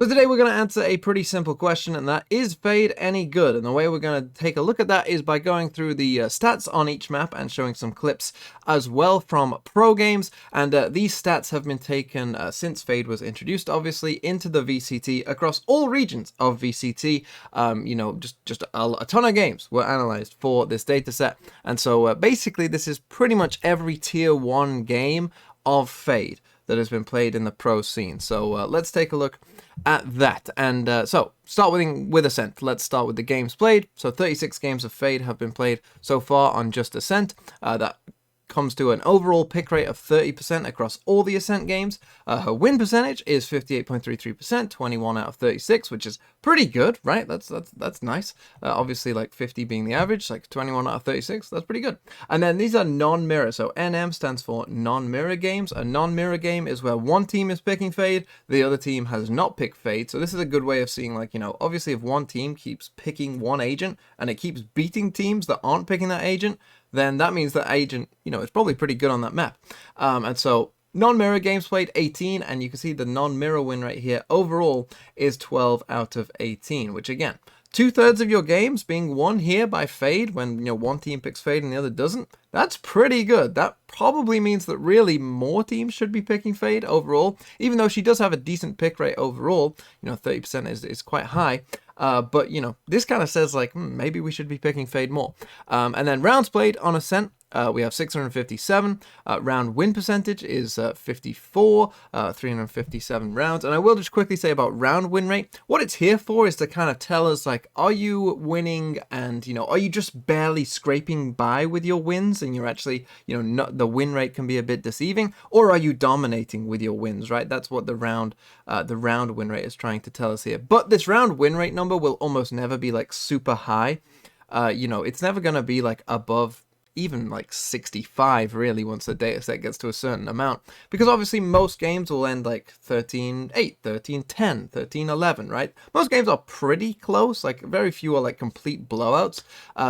So today we're going to answer a pretty simple question, and that is Fade any good? And the way we're going to take a look at that is by going through the stats on each map and showing some clips as well from pro games. And these stats have been taken since Fade was introduced, obviously, into the VCT across all regions of VCT. Just a ton of games were analyzed for this data set. And so basically this is pretty much every tier 1 game of Fade that has been played in the pro scene. So let's take a look at that. And so start with Ascent. Let's start with the games played. So 36 games of Fade have been played so far on just Ascent. That comes to an overall pick rate of 30% across all the Ascent games. Her win percentage is 58.33%, 21 out of 36, which is pretty good, right? That's nice. Obviously, like 50 being the average, like 21 out of 36, that's pretty good. And then these are non-mirror. So NM stands for non-mirror games. A non-mirror game is where one team is picking Fade, the other team has not picked Fade. So this is a good way of seeing, like, obviously if one team keeps picking one agent and it keeps beating teams that aren't picking that agent, then that means that agent, is probably pretty good on that map. And so non-mirror games played 18, and you can see the non-mirror win rate here overall is 12 out of 18, which again, 2/3 of your games being won here by Fade when, one team picks Fade and the other doesn't. That's pretty good. That probably means that really more teams should be picking Fade overall, even though she does have a decent pick rate overall. 30% is quite high. But, this kind of says like, maybe we should be picking Fade more. And then rounds played on Ascent. We have 657. Round win percentage is 54, 357 rounds. And I will just quickly say about round win rate. What it's here for is to kind of tell us, like, are you winning and, are you just barely scraping by with your wins and you're actually, not, the win rate can be a bit deceiving, or are you dominating with your wins, right? That's what the round win rate is trying to tell us here. But this round win rate number will almost never be like super high. It's never going to be like above even like 65 really once the data set gets to a certain amount, because obviously most games will end like 13-8, 13-10, 13-11, right? Most games are pretty close, like very few are like complete blowouts.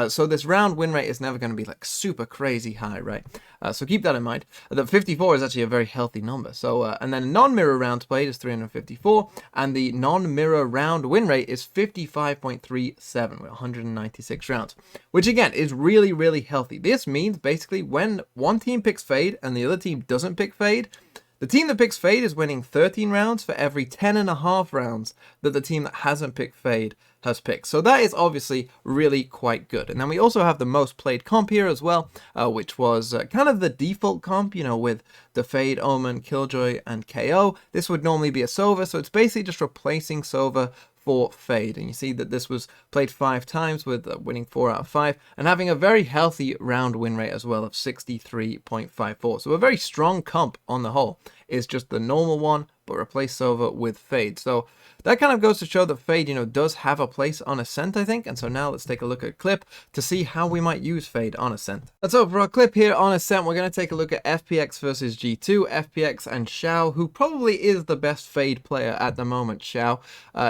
So this round win rate is never going to be like super crazy high, right? So keep that in mind. The 54 is actually a very healthy number. So and then non-mirror rounds played is 354, and the non-mirror round win rate is 55.37 with 196 rounds, which again is really, really healthy. This means basically when one team picks Fade and the other team doesn't pick Fade, the team that picks Fade is winning 13 rounds for every 10.5 rounds that the team that hasn't picked Fade has picked. So that is obviously really quite good. And then we also have the most played comp here as well, which was kind of the default comp, with the Fade, Omen, Killjoy, and KO. This would normally be a Sova, so it's basically just replacing Sova for Fade. And you see that this was played 5 times with winning 4 out of 5 and having a very healthy round win rate as well of 63.54. So a very strong comp on the whole. Is just the normal one, but replace Sova with Fade. So that kind of goes to show that Fade, does have a place on Ascent, I think. And so now let's take a look at a clip to see how we might use Fade on Ascent. And so for our clip here on Ascent, we're going to take a look at FPX versus G2, FPX and Xiao, who probably is the best Fade player at the moment, Xiao.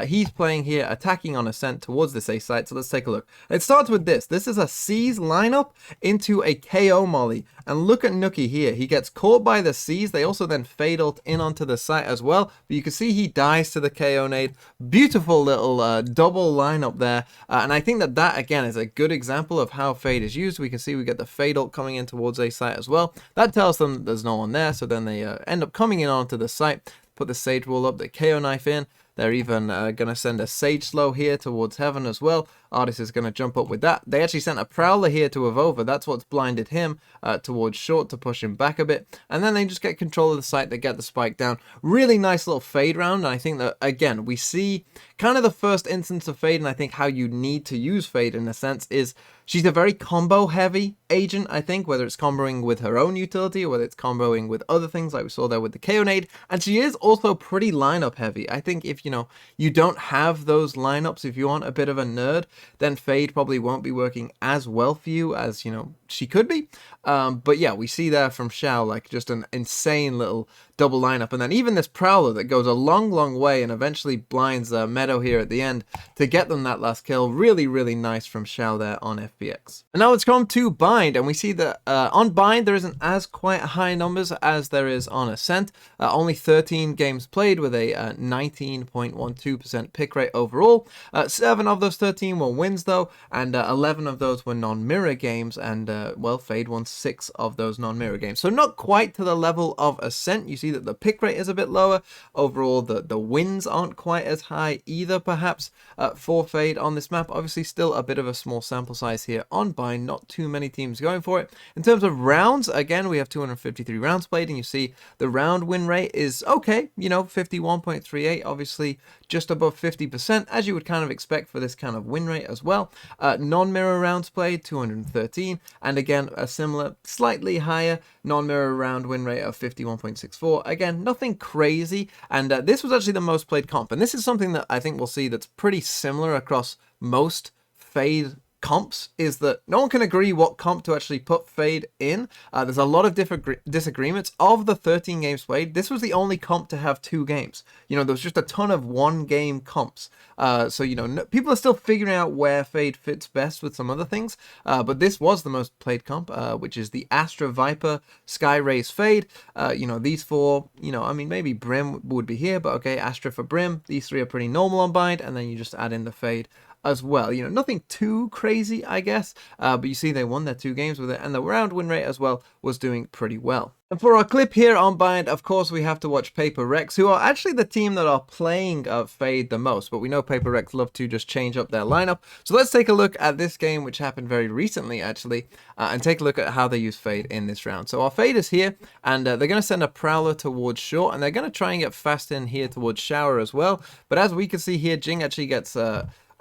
He's playing here, attacking on Ascent towards this A site. So let's take a look. It starts with this. This is a C's lineup into a KO molly. And look at Nookie here. He gets caught by the C's. They also then Fade ult in onto the site as well. But you can see he dies to the KO nade. Beautiful little double lineup there. And I think that again is a good example of how Fade is used. We can see we get the Fade ult coming in towards A site as well. That tells them that there's no one there. So then they end up coming in onto the site. Put the Sage Wall up, the KO knife in. They're even going to send a Sage Slow here towards Heaven as well. Artist is going to jump up with that. They actually sent a Prowler here to Avova. That's what's blinded him towards Short to push him back a bit. And then they just get control of the site. They get the spike down. Really nice little Fade round. And I think that, again, we see kind of the first instance of Fade. And I think how you need to use Fade in a sense is she's a very combo heavy agent, I think, whether it's comboing with her own utility or whether it's comboing with other things like we saw there with the KO nade. And she is also pretty lineup heavy. I think if, you don't have those lineups, if you aren't a bit of a nerd, then Fade probably won't be working as well for you as, she could be. But yeah, we see there from Xiao, like, just an insane little double lineup. And then even this Prowler that goes a long way and eventually blinds Meadow here at the end to get them that last kill. Really, really nice from Xiao there on FPX. And now it's come to Bind, and we see that on Bind there isn't as quite high numbers as there is on Ascent. Only 13 games played with a 19.12% pick rate overall. 7 of those 13 were wins though, and 11 of those were non-mirror games, and well, Fade won 6 of those non-mirror games. So not quite to the level of Ascent. You see that the pick rate is a bit lower. Overall, the wins aren't quite as high either, perhaps, for Fade on this map. Obviously, still a bit of a small sample size here on Bind. Not too many teams going for it. In terms of rounds, again, we have 253 rounds played, and you see the round win rate is okay, you know, 51.38, obviously just above 50%, as you would kind of expect for this kind of win rate as well. Non-mirror rounds played, 213, and again, a similar, slightly higher non-mirror round win rate of 51.64. Again, nothing crazy, and this was actually the most played comp, and this is something that I think we'll see that's pretty similar across most Fade comps, is that no one can agree what comp to actually put Fade in. There's a lot of different disagreements. Of the 13 games played, this was the only comp to have 2 games. You know, there was just a ton of 1-game comps. So, you know, people are still figuring out where Fade fits best with some other things. But this was the most played comp, which is the Astra Viper Sky Rays Fade. You know, these 4, you know, I mean, maybe Brim would be here, but okay, Astra for Brim. These 3 are pretty normal on Bind, and then you just add in the Fade as well. You know, nothing too crazy, I guess, but you see they won their 2 games with it, and the round win rate as well was doing pretty well. And for our clip here on Bind, of course, we have to watch Paper Rex, who are actually the team that are playing Fade the most, but we know Paper Rex love to just change up their lineup. So let's take a look at this game, which happened very recently, actually, and take a look at how they use Fade in this round. So our Fade is here, and they're going to send a Prowler towards short, and they're going to try and get fast in here towards Shower as well. But as we can see here, Jing actually gets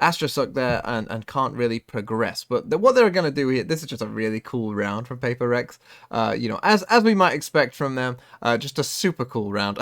Astra suck there and can't really progress. But what they're going to do here, this is just a really cool round from Paper Rex. You know, as we might expect from them, just a super cool round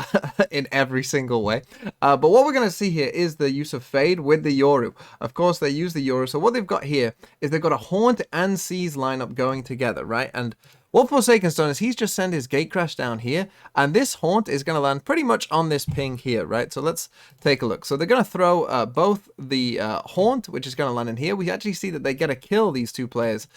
in every single way. But what we're going to see here is the use of Fade with the Yoru. Of course, they use the Yoru. So what they've got here is they've got a Haunt and Seize lineup going together, right? And what Forsaken's done is he's just sent his Gate Crash down here, and this Haunt is going to land pretty much on this ping here, right? So let's take a look. So they're going to throw both the Haunt, which is going to land in here. We actually see that they get a kill, these 2 players,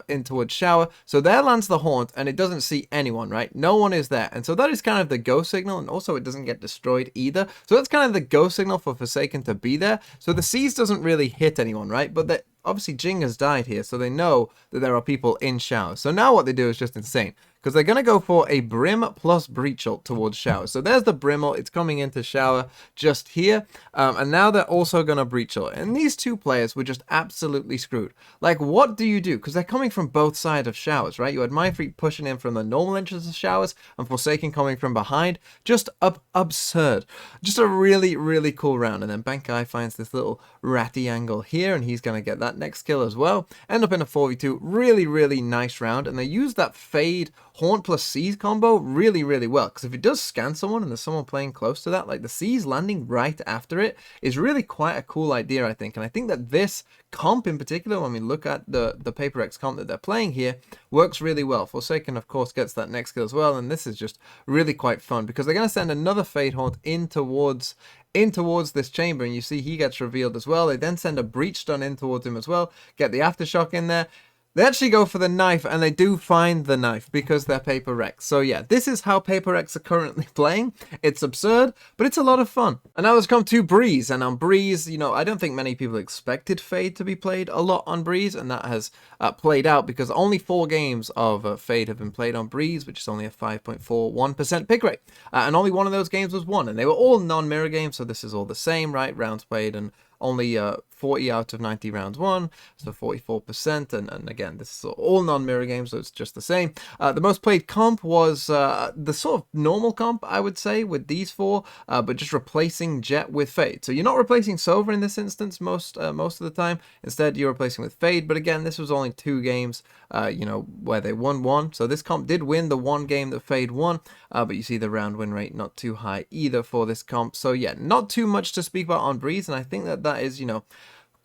in towards Shower. So there lands the Haunt, and it doesn't see anyone, right? No one is there. And so that is kind of the go signal, and also it doesn't get destroyed either. So that's kind of the go signal for Forsaken to be there. So the Seize doesn't really hit anyone, right? But obviously Jing has died here, so they know that there are people in Shower. So now what they do is just insane, because they're going to go for a Brim plus Breach ult towards Shower. So there's the Brim ult, it's coming into Shower just here, and now they're also going to Breach ult. And these 2 players were just absolutely screwed. Like, what do you do? Because they're coming from both sides of Showers, right? You had Mindfreak pushing in from the normal entrance of Showers, and Forsaken coming from behind. Just absurd. Just a really, really cool round. And then Bankai finds this little ratty angle here, and he's going to get that next kill as well. End up in a 4v2. Really, really nice round. And they use that Fade Haunt plus Seize combo really, really well, because if it does scan someone and there's someone playing close to that, like the Seize landing right after it is really quite a cool idea, I think. And I think that this comp in particular, when we look at the Paper X comp that they're playing here, works really well. Forsaken, of course, gets that next kill as well, and this is just really quite fun, because they're going to send another Fade Haunt in towards this chamber, and you see he gets revealed as well. They then send a Breach Stun in towards him as well, get the Aftershock in there. They actually go for the knife, and they do find the knife because they're Paper Rex. So yeah, this is how Paper Rex are currently playing. It's absurd, but it's a lot of fun. And now let's come to Breeze. And on Breeze, you know, I don't think many people expected Fade to be played a lot on Breeze, and that has played out because only 4 games of Fade have been played on Breeze, which is only a 5.41% pick rate. And only one of those games was won, and they were all non-mirror games, so this is all the same, right? Rounds played and only 40 out of 90 rounds won, so 44%, and again, this is all non-mirror games, so it's just the same. The most played comp was the sort of normal comp, I would say, with these 4, but just replacing Jet with Fade. So you're not replacing Sova in this instance most of the time. Instead, you're replacing with Fade, but again, this was only 2 games, you know, where they won 1. So this comp did win the 1 game that Fade won, but you see the round win rate not too high either for this comp. So yeah, not too much to speak about on Breeze, and I think that is, you know,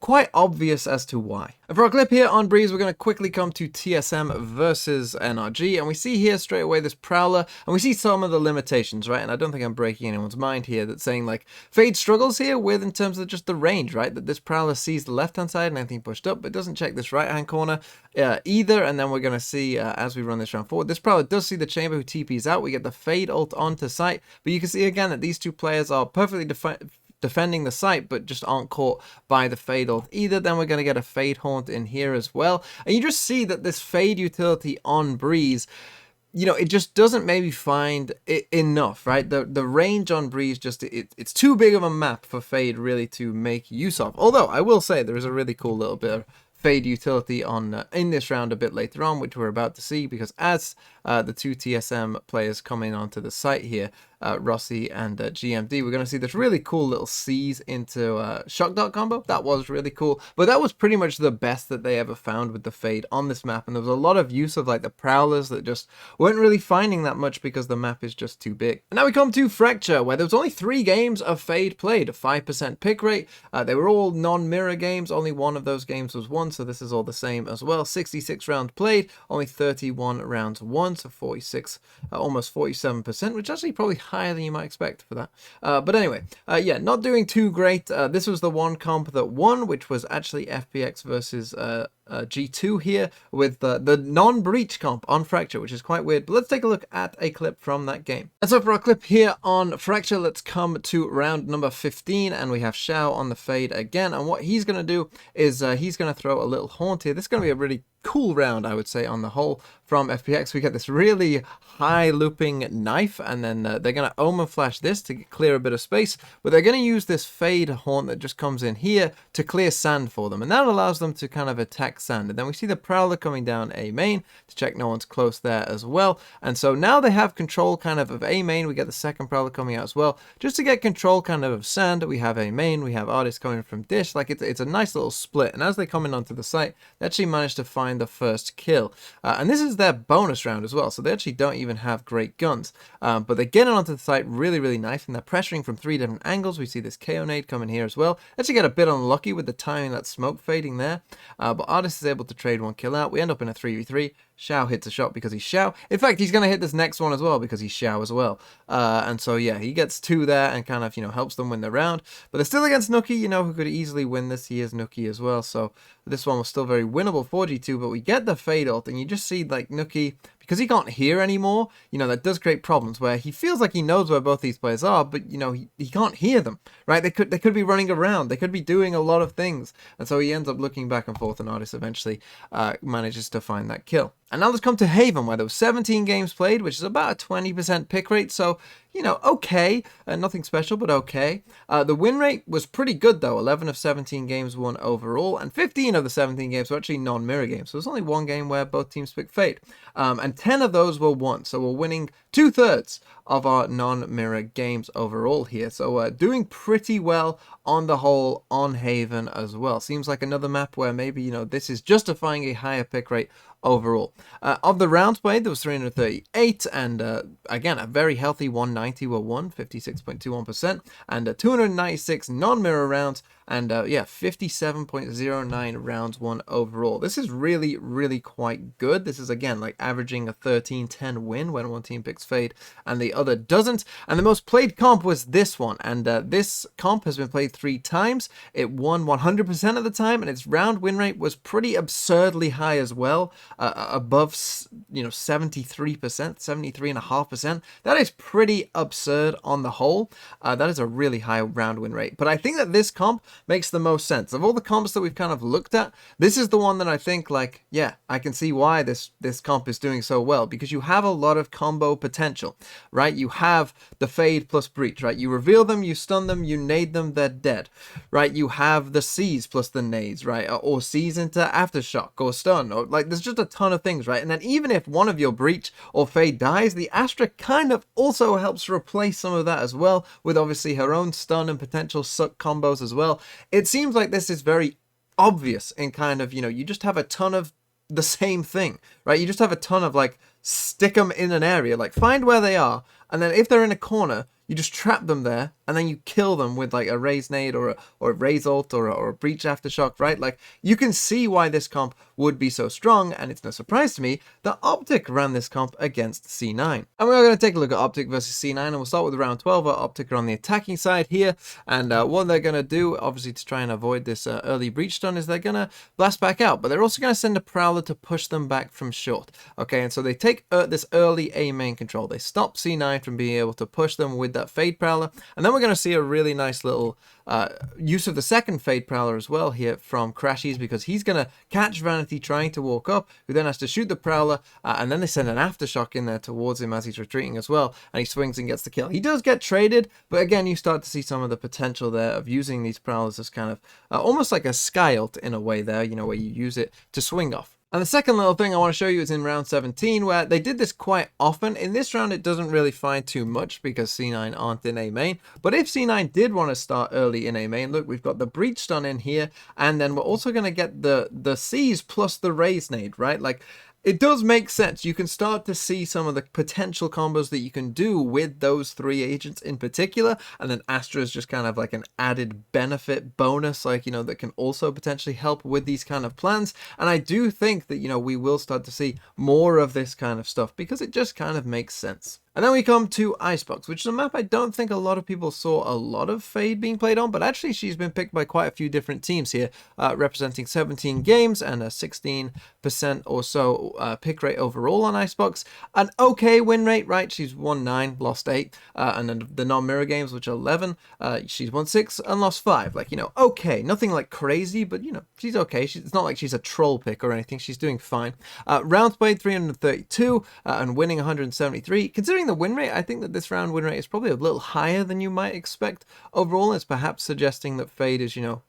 quite obvious as to why. And for our clip here on Breeze, we're going to quickly come to TSM versus NRG, and we see here straight away this Prowler, and we see some of the limitations, right? And I don't think I'm breaking anyone's mind here that's saying, like, Fade struggles here with in terms of just the range, right? That this Prowler sees the left-hand side and anything pushed up, but doesn't check this right-hand corner either. And then we're going to see, as we run this round forward, this Prowler does see the Chamber who TPs out. We get the Fade ult onto site, but you can see again that these two players are perfectly defending the site, but just aren't caught by the Fade ult either. Then we're going to get a Fade Haunt in here as well. And you just see that this Fade utility on Breeze, you know, it just doesn't maybe find it enough, right? The range on Breeze, just it's too big of a map for Fade really to make use of. Although, I will say, there is a really cool little bit of Fade utility on in this round a bit later on, which we're about to see, because as the two TSM players come in onto the site here, Rossi and GMD, we're going to see this really cool little C's into Shock Dart combo. That was really cool, but that was pretty much the best that they ever found with the Fade on this map, and there was a lot of use of like the Prowlers that just weren't really finding that much because the map is just too big. And now we come to Fracture, where there was only 3 games of Fade played, a 5% pick rate. They were all non-mirror games, only one of those games was won, so this is all the same as well. 66 rounds played, only 31 rounds won, so 46, almost 47%, which actually probably higher than you might expect for that. But anyway, yeah, not doing too great. This was the one comp that won, which was actually FPX versus G2 here with the non-breach comp on Fracture, which is quite weird. But let's take a look at a clip from that game. And so for our clip here on Fracture, let's come to round number 15, and we have Xiao on the Fade again. And what he's going to do is he's going to throw a little haunt here. This is going to be a really cool round, I would say, on the whole. From FPX, we get this really high looping knife, and then they're going to Omen Flash this to clear a bit of space, but they're going to use this Fade Haunt that just comes in here to clear sand for them, and that allows them to kind of attack sand. And then we see the Prowler coming down A main to check no one's close there as well, and so now they have control kind of A main. We get the second Prowler coming out as well, just to get control kind of sand. We have A main, we have Artist coming from Dish, like it's a nice little split, and as they come in onto the site, they actually manage to find the first kill, and this is their bonus round as well, so they actually don't even have great guns, but they get it onto the site really nice, and they're pressuring from 3 different angles. We see this KO nade coming here as well. Actually get a bit unlucky with the timing, that smoke fading there, but Artist is able to trade 1 kill out. We end up in a 3v3. Xiao hits a shot because he's Xiao. In fact, he's going to hit this next one as well because he's Xiao as well. And so, yeah, he gets 2 there and kind of, you know, helps them win the round. But they're still against Nuki, you know, who could easily win this. He is Nuki as well. So this one was still very winnable for G2. But we get the Fade ult, and you just see, like, Nuki, because he can't hear anymore, you know, that does create problems where he feels like he knows where both these players are, but, you know, he can't hear them, right? They could be running around. They could be doing a lot of things. And so he ends up looking back and forth, and Artist eventually manages to find that kill. And now let's come to Haven, where there was 17 games played, which is about a 20% pick rate. So, you know, okay. Nothing special, but okay. The win rate was pretty good, though. 11 of 17 games won overall, and 15 of the 17 games were actually non-mirror games. So there's only 1 game where both teams picked Fade. And 10 of those were won. So we're winning 2/3 of our non-mirror games overall here. So doing pretty well on the whole on Haven as well. Seems like another map where maybe, you know, this is justifying a higher pick rate overall. Of the rounds played, there was 338, and again, a very healthy 190 were won, 56.21%, and 296 non-mirror rounds, and yeah, 57.09 rounds won overall. This is really quite good. This is, again, like averaging a 13-10 win when one team picks Fade and the other doesn't. And the most played comp was this one, and this comp has been played 3 times. It won 100% of the time, and its round win rate was pretty absurdly high as well, above, you know, 73%, 73.5%. That is pretty absurd on the whole. That is a really high round win rate. But I think that this comp makes the most sense. Of all the comps that we've kind of looked at, this is the one that I think, like, yeah, I can see why this comp is doing so well, because you have a lot of combo potential, right? You have the Fade plus Breach, right? You reveal them, you stun them, you nade them, they're dead, right? You have the C's plus the nades, right? Or C's into Aftershock or stun, or like, there's just a ton of things, right? And then even if one of your Breach or Fade dies, the Astra kind of also helps replace some of that as well, with obviously her own stun and potential suck combos as well. It seems like this is very obvious in kind of, you know, you just have a ton of the same thing, right? You just have a ton of, like, stick them in an area, like find where they are, and then if they're in a corner, you just trap them there, and then you kill them with like a raise nade or a raise ult or a breach aftershock, right? Like, you can see why this comp would be so strong, and it's no surprise to me that Optic ran this comp against C9. And we're going to take a look at Optic versus C9, and we'll start with round 12, where Optic are on the attacking side here, and what they're going to do, obviously to try and avoid this early breach stun, is they're going to blast back out, but they're also going to send a Prowler to push them back from short. Okay, and so they take this early A main control. They stop C9 from being able to push them with that Fade Prowler, and then we're going to see a really nice little use of the second Fade Prowler as well here from Crashies, because he's going to catch Vanity trying to walk up, who then has to shoot the Prowler, and then they send an Aftershock in there towards him as he's retreating as well, and he swings and gets the kill. He does get traded, but again, you start to see some of the potential there of using these Prowlers as kind of almost like a Sky ult in a way there, you know, where you use it to swing off. And the second little thing I want to show you is in round 17, where they did this quite often. In this round, it doesn't really find too much because C9 aren't in A main. But if C9 did want to start early in A main, look, we've got the breach stun in here, and then we're also going to get the C's plus the raise nade, right? Like, it does make sense. You can start to see some of the potential combos that you can do with those three agents in particular, and then Astra is just kind of like an added benefit bonus, like, you know, that can also potentially help with these kind of plans. And I do think that, you know, we will start to see more of this kind of stuff because it just kind of makes sense. And then we come to Icebox, which is a map I don't think a lot of people saw a lot of Fade being played on, but actually she's been picked by quite a few different teams here, representing 17 games and a 16% or so pick rate overall on Icebox. An okay win rate, right? She's won 9, lost 8, and then the non-mirror games, which are 11, she's won 6 and lost 5. Like, you know, okay, nothing like crazy, but, you know, she's okay. It's not like she's a troll pick or anything. She's doing fine. Rounds played 332 and winning 173. Considering the win rate, I think that this round win rate is probably a little higher than you might expect overall. It's perhaps suggesting that Fade is, you know,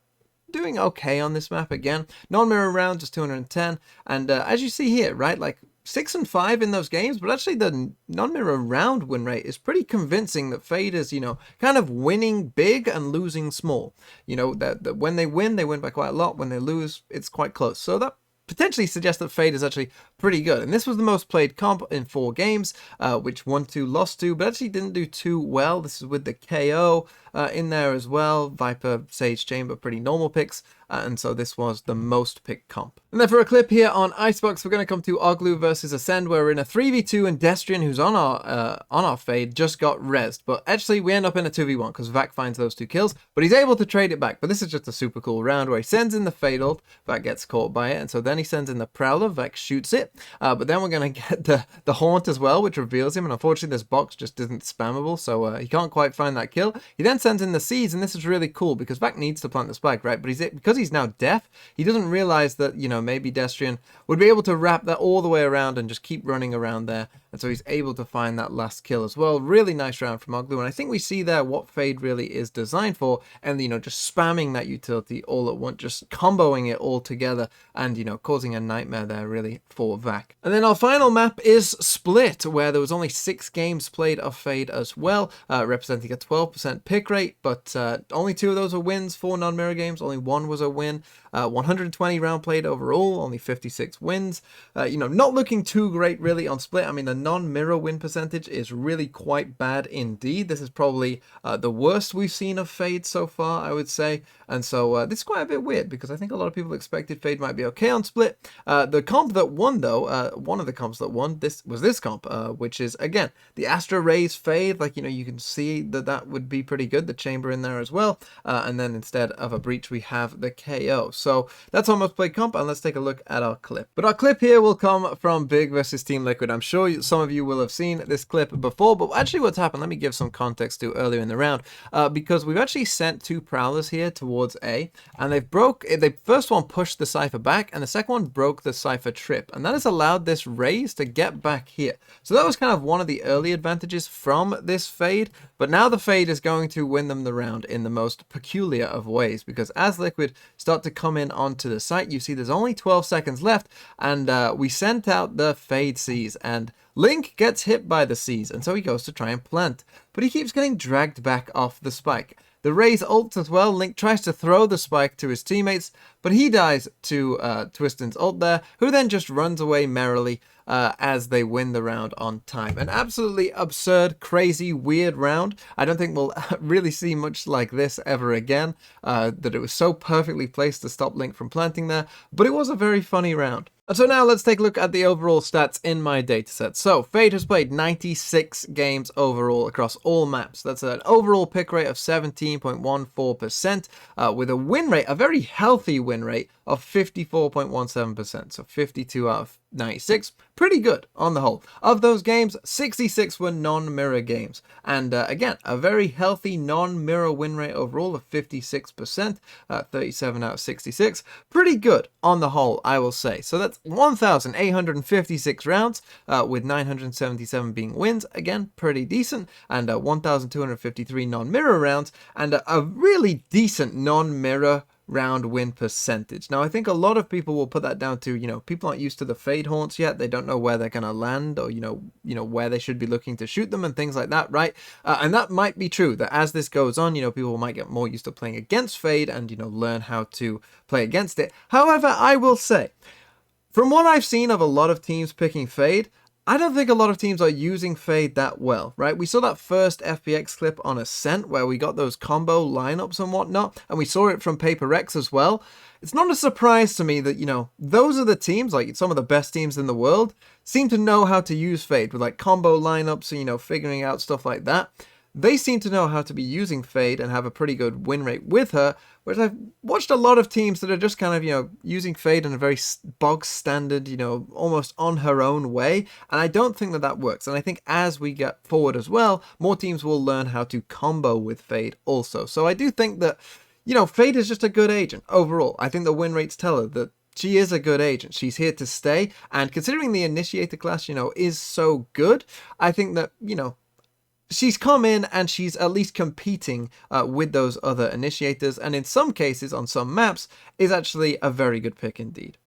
doing okay on this map again. Non-mirror rounds is 210, and as you see here, right, like 6 and 5 in those games, but actually the non-mirror round win rate is pretty convincing that Fade is, you know, kind of winning big and losing small. You know, that when they win by quite a lot. When they lose, it's quite close. So that potentially suggests that Fade is actually pretty good. And this was the most played comp in 4 games, which won 2, lost 2, but actually didn't do too well. This is with the KO in there as well. Viper, Sage, Chamber, pretty normal picks. And so this was the most picked comp. And then for a clip here on Icebox, we're going to come to Oglu versus Ascent, where we're in a 3v2, and Destrian, who's on our Fade, just got rezzed. But actually, we end up in a 2v1 because Vac finds those 2 kills, but he's able to trade it back. But this is just a super cool round where he sends in the Fade ult, Vac gets caught by it, and so then he sends in the Prowler, Vac shoots it. But then we're going to get the Haunt as well, which reveals him, and unfortunately this box just isn't spammable, so he can't quite find that kill. He then sends in the Seeds, and this is really cool because Vac needs to plant the spike, right? But because he's now deaf, he doesn't realize that, you know, maybe Destrian would be able to wrap that all the way around and just keep running around there. And so he's able to find that last kill as well. Really nice round from Oglu. And I think we see there what Fade really is designed for. And, you know, just spamming that utility all at once, just comboing it all together and, you know, causing a nightmare there really for Vac. And then our final map is Split, where there was only 6 games played of Fade as well, representing a 12% pick rate. But only 2 of those were wins, 4 non-mirror games. Only 1 was a win. 120 round played overall, only 56 wins. You know, not looking too great really on Split. I mean, the non-mirror win percentage is really quite bad indeed. This is probably the worst we've seen of Fade so far, I would say. And so this is quite a bit weird because I think a lot of people expected Fade might be okay on Split. The comp that won though, one of the comps that won, this comp, which is again the Astra Raise Fade. Like, you know, you can see that would be pretty good. The Chamber in there as well, and then instead of a breach we have the KO. So that's our most played comp, and let's take a look at our clip. But our clip here will come from Big versus Team Liquid. I'm sure some of you will have seen this clip before, but actually what's happened, let me give some context to earlier in the round, because we've actually sent 2 Prowlers here towards A, and the first one pushed the Cypher back, and the second one broke the Cypher trip, and that has allowed this Raise to get back here. So that was kind of one of the early advantages from this Fade, but now the Fade is going to win them the round in the most peculiar of ways, because as Liquid start to come in onto the site, you see there's only 12 seconds left, and we sent out the Fade Seas, and Link gets hit by the Seas, and so he goes to try and plant, but he keeps getting dragged back off the spike. The Raze ults as well. Link tries to throw the spike to his teammates, but he dies to Twistin's ult there, who then just runs away merrily as they win the round on time. An absolutely absurd, crazy, weird round. I don't think we'll really see much like this ever again, that it was so perfectly placed to stop Link from planting there, but it was a very funny round. And so now let's take a look at the overall stats in my dataset. So Fade has played 96 games overall across all maps. That's an overall pick rate of 17.14%, with a win rate, a very healthy win rate of 54.17%. So 52 out of 96, pretty good on the whole. Of those games, 66 were non-mirror games. And again, a very healthy non-mirror win rate overall of 56%, 37 out of 66. Pretty good on the whole, I will say. So that's 1,856 rounds, with 977 being wins. Again, pretty decent. And 1,253 non-mirror rounds, and a really decent non-mirror round win percentage. Now, I think a lot of people will put that down to, people aren't used to the Fade haunts yet. They don't know where they're going to land, or, where they should be looking to shoot them and things like that, right? And that might be true, that as this goes on, people might get more used to playing against Fade and, learn how to play against it. However, I will say, from what I've seen of a lot of teams picking Fade, I don't think a lot of teams are using Fade that well, right? We saw that first FPX clip on Ascent where we got those combo lineups and whatnot, and we saw it from Paper X as well. It's not a surprise to me that, those are the teams, like some of the best teams in the world, seem to know how to use Fade with like combo lineups and, figuring out stuff like that. They seem to know how to be using Fade and have a pretty good win rate with her, whereas I've watched a lot of teams that are just kind of, using Fade in a very bog standard, almost on her own way, and I don't think that works. And I think as we get forward as well, more teams will learn how to combo with Fade also. So I do think that, Fade is just a good agent overall. I think the win rates tell her that she is a good agent. She's here to stay, and considering the Initiator class, is so good, I think that, she's come in and she's at least competing with those other initiators, and in some cases on some maps is actually a very good pick indeed.